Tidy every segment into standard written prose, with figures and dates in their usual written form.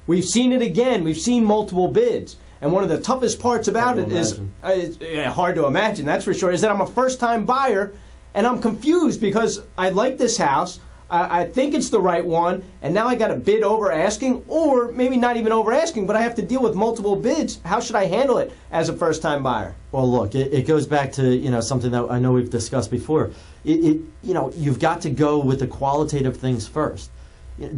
we've seen it again. We've seen multiple bids. And one of the toughest parts about it is, hard to imagine, that's for sure, is that I'm a first-time buyer and I'm confused because I like this house. I think it's the right one, and now I got to bid over asking, or maybe not even over asking, but I have to deal with multiple bids. How should I handle it as a first-time buyer? Well, look, it goes back to something that I know we've discussed before. You've got to go with the qualitative things first.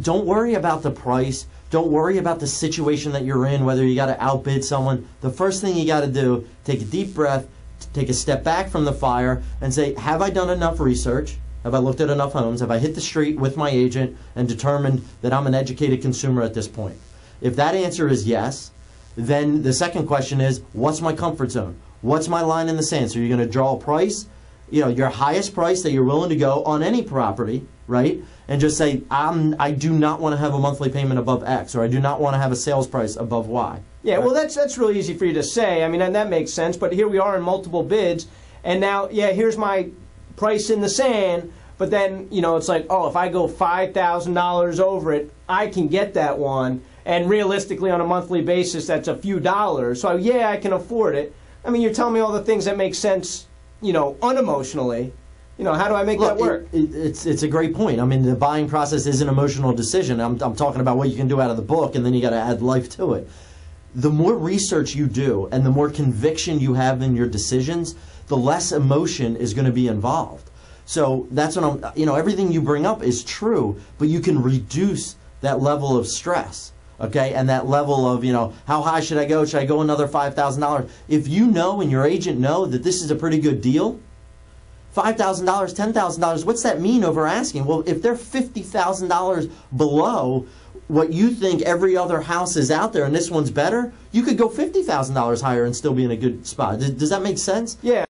Don't worry about the price. Don't worry about the situation that you're in, whether you got to outbid someone. The first thing you got to do, take a deep breath, take a step back from the fire, and say, have I done enough research? Have I looked at enough homes? Have I hit the street with my agent and determined that I'm an educated consumer at this point? If that answer is yes, then the second question is, what's my comfort zone? What's my line in the sand? So you're going to draw a price, your highest price that you're willing to go on any property, right? And just say, I do not want to have a monthly payment above X, or I do not want to have a sales price above Y. Yeah, right? well, that's really easy for you to say. I mean, and that makes sense. But here we are in multiple bids, and now, here's my price in the sand. But then, it's like, oh, if I go $5,000 over it, I can get that one. And realistically, on a monthly basis, that's a few dollars. So, yeah, I can afford it. I mean, you're telling me all the things that make sense, unemotionally. How do I make that work? It's a great point. I mean, the buying process is an emotional decision. I'm talking about what you can do out of the book, and then you got to add life to it. The more research you do and the more conviction you have in your decisions, the less emotion is going to be involved. So that's what everything you bring up is true, but you can reduce that level of stress, okay? And that level of, how high should I go? Should I go another $5,000? If you know and your agent know that this is a pretty good deal, $5,000, $10,000, what's that mean over asking? Well, if they're $50,000 below what you think every other house is out there and this one's better, you could go $50,000 higher and still be in a good spot. Does that make sense? Yeah.